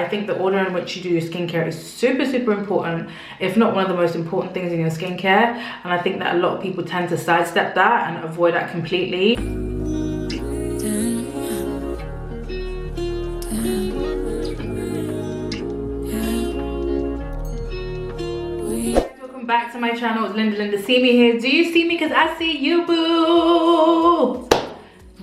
I think the order in which you do your skincare is super, super important, if not one of the most important things in your skincare. And I think that a lot of people tend to sidestep that and avoid that completely. Welcome back to my channel. It's Lyndaseme here. Do you see me? Because I see you, boo.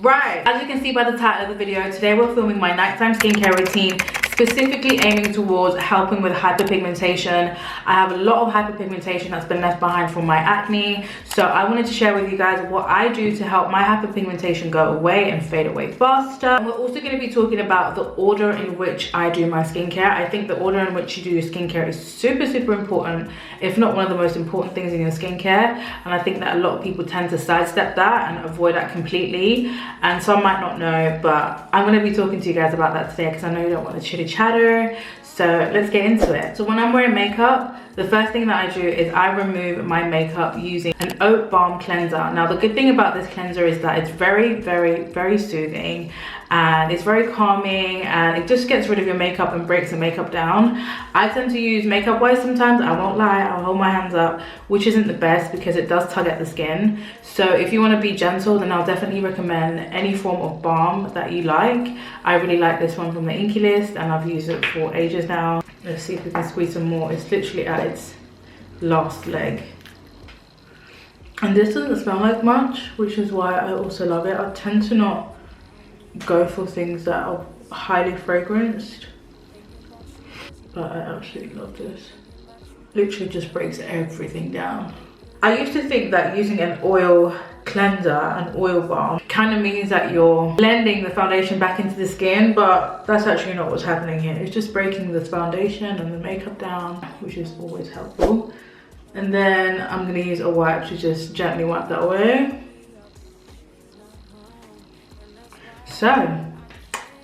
Right, as you can see by the title of the video, today we're filming my nighttime skincare routine, specifically aiming towards helping with hyperpigmentation. I have a lot of hyperpigmentation that's been left behind from my acne, so I wanted to share with you guys what I do to help my hyperpigmentation go away and fade away faster. And we're also going to be talking about the order in which I do my skincare. I think the order in which you do your skincare is super, super important, if not one of the most important things in your skincare. And I think that a lot of people tend to sidestep that and avoid that completely. And some might not know, but I'm going to be talking to you guys about that today because I know you don't want to chitty chatter. So let's get into it. So when I'm wearing makeup, the first thing that I do is I remove my makeup using an oat balm cleanser. Now the good thing about this cleanser is that it's very, very, very soothing, and it's very calming, and it just gets rid of your makeup and breaks the makeup down. I tend to use makeup wipes sometimes, I won't lie, I'll hold my hands up, which isn't the best because it does tug at the skin. So if you want to be gentle, then I'll definitely recommend any form of balm that you like. I really like this one from the Inky List, and I've used it for ages now. Let's see if we can squeeze some more. It's literally at its last leg. And this doesn't smell like much, which is why I also love it. I tend to not go for things that are highly fragranced, but I absolutely love this. Literally just breaks everything down. I used to think that using an oil cleanser, an oil balm, kind of means that you're blending the foundation back into the skin, but that's actually not what's happening here. It's just breaking the foundation and the makeup down, which is always helpful. And then I'm going to use a wipe to just gently wipe that away. So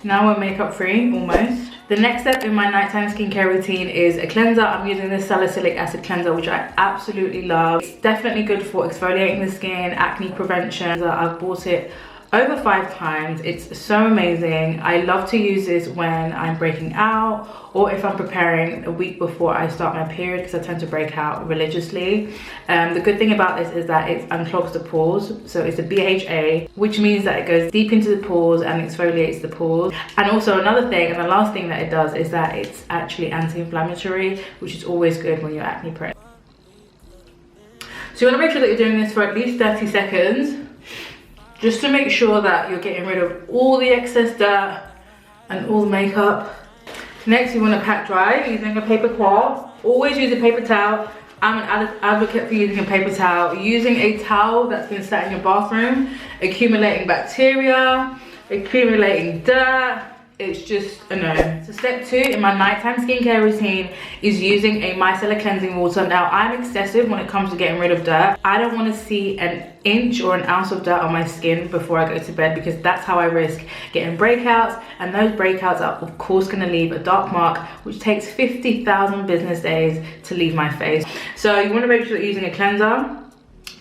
now we're makeup free, almost. The next step in my nighttime skincare routine is a cleanser. I'm using this salicylic acid cleanser, which I absolutely love. It's definitely good for exfoliating the skin, acne prevention. I've bought it over 5 times. It's so amazing. I love to use this when I'm breaking out, or if I'm preparing a week before I start my period, because I tend to break out religiously. The good thing about this is that it unclogs the pores. So it's a BHA, which means that it goes deep into the pores and exfoliates the pores. And also another thing, and the last thing that it does, is that it's actually anti-inflammatory, which is always good when you're acne prone. So you want to make sure that you're doing this for at least 30 seconds. Just to make sure that you're getting rid of all the excess dirt and all the makeup. Next, you want to pat dry using a paper towel. Always use a paper towel. I'm an advocate for using a paper towel. Using a towel that's been sat in your bathroom, accumulating bacteria, accumulating dirt, it's just a no. So step 2 in my nighttime skincare routine is using a micellar cleansing water. Now I'm excessive when it comes to getting rid of dirt. I don't want to see an inch or an ounce of dirt on my skin before I go to bed, because that's how I risk getting breakouts, and those breakouts are of course going to leave a dark mark, which takes 50,000 business days to leave my face. So you want to make sure that you're using a cleanser,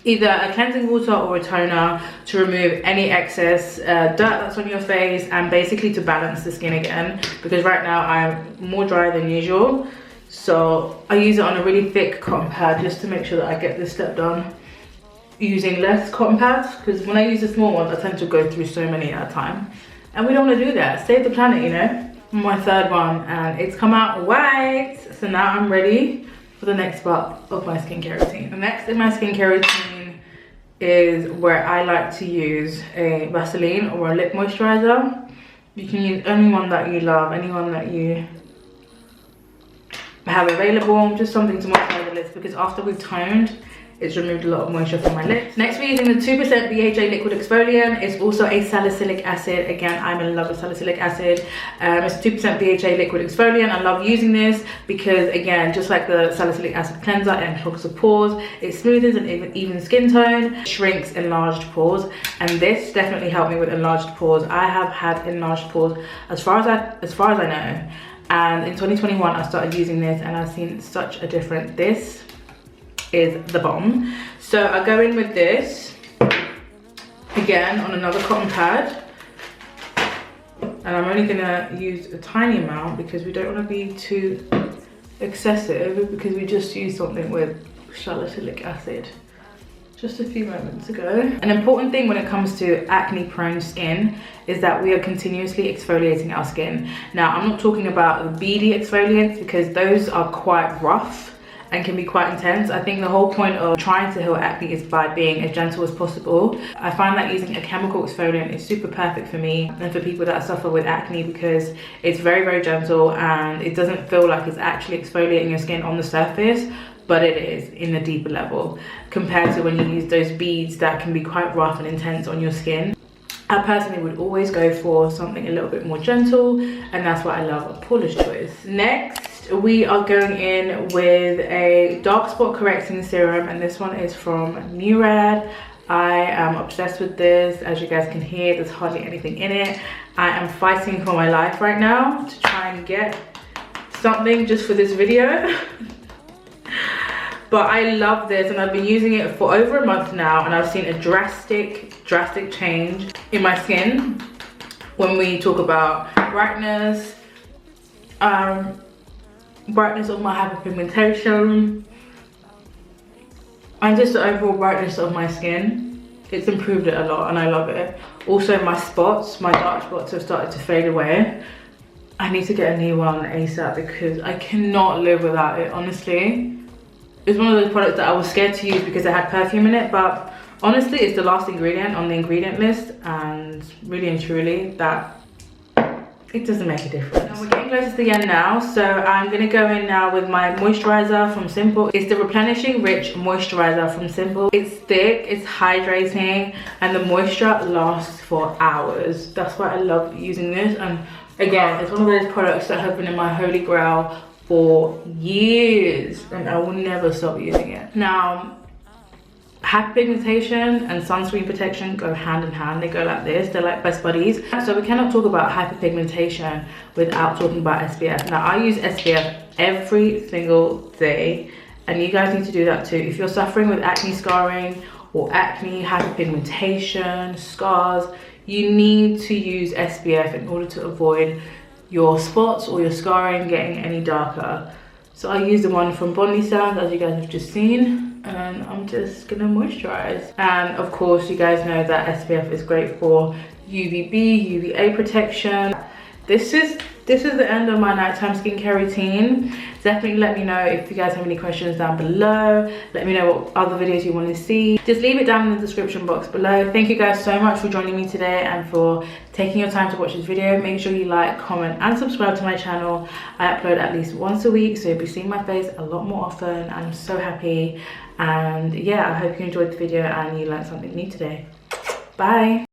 either a cleansing water or a toner, to remove any excess dirt that's on your face, and basically to balance the skin again, because right now I'm more dry than usual. So I use it on a really thick cotton pad just to make sure that I get this step done, using less cotton pads, because when I use the small ones I tend to go through so many at a time, and we don't want to do that. Save the planet, you know. My 3rd one, and it's come out white. So now I'm ready for the next part of my skincare routine. The next in my skincare routine is where I like to use a Vaseline or a lip moisturizer. You can use any one that you love, anyone that you have available, just something to moisturize the lips, because after we've toned, it's removed a lot of moisture from my lips. Next, we're using the 2% BHA liquid exfoliant. It's also a salicylic acid. Again, I'm in love with salicylic acid. It's 2% BHA liquid exfoliant. I love using this because, again, just like the salicylic acid cleanser, it unclogs the pores, it smoothens an even skin tone, shrinks enlarged pores, and this definitely helped me with enlarged pores. I have had enlarged pores as far as I know, and in 2021 I started using this, and I've seen such a difference. This is the bomb. So I go in with this again on another cotton pad, and I'm only gonna use a tiny amount because we don't want to be too excessive, because we just used something with salicylic acid just a few moments ago. An important thing when it comes to acne prone skin is that we are continuously exfoliating our skin. Now, I'm not talking about the beady exfoliants, because those are quite rough and can be quite intense. I think the whole point of trying to heal acne is by being as gentle as possible. I find that using a chemical exfoliant is super perfect for me and for people that suffer with acne, because it's very, very gentle and it doesn't feel like it's actually exfoliating your skin on the surface, but it is in a deeper level compared to when you use those beads that can be quite rough and intense on your skin. I personally would always go for something a little bit more gentle, and that's why I love Paula's Choice. Next, we are going in with a dark spot correcting serum, and this one is from Murad. I am obsessed with this. As you guys can hear, there's hardly anything in it. I am fighting for my life right now to try and get something just for this video. But I love this, and I've been using it for over a month now, and I've seen a drastic change in my skin when we talk about brightness, brightness of my hyperpigmentation, and just the overall brightness of my skin. It's improved it a lot and I love it. Also, my spots, my dark spots have started to fade away. I need to get a new one ASAP because I cannot live without it, honestly. It's one of those products that I was scared to use because it had perfume in it, but honestly, it's the last ingredient on the ingredient list, and really and truly, that it doesn't make a difference. And we're getting closer to the end now, so I'm gonna go in now with my moisturizer from Simple. It's the Replenishing Rich Moisturizer from Simple. It's thick, it's hydrating, and the moisture lasts for hours. That's why I love using this. And again, it's one of those products that have been in my holy grail for years, and I will never stop using it. Now, hyperpigmentation and sunscreen protection go hand in hand. They go like this. They're like best buddies. So we cannot talk about hyperpigmentation without talking about SPF. Now, I use SPF every single day, and you guys need to do that too. If you're suffering with acne scarring or acne, hyperpigmentation, scars, you need to use SPF in order to avoid your spots or your scarring getting any darker. So I use the one from Bondi Sands, as you guys have just seen, and I'm just gonna moisturize. And of course, you guys know that SPF is great for UVB, UVA protection. This is the end of my nighttime skincare routine. Definitely let me know if you guys have any questions down below. Let me know what other videos you want to see. Just leave it down in the description box below. Thank you guys so much for joining me today and for taking your time to watch this video. Make sure you like, comment, and subscribe to my channel. I upload at least once a week, so you'll be seeing my face a lot more often. I'm so happy. And yeah, I hope you enjoyed the video and you learned something new today. Bye.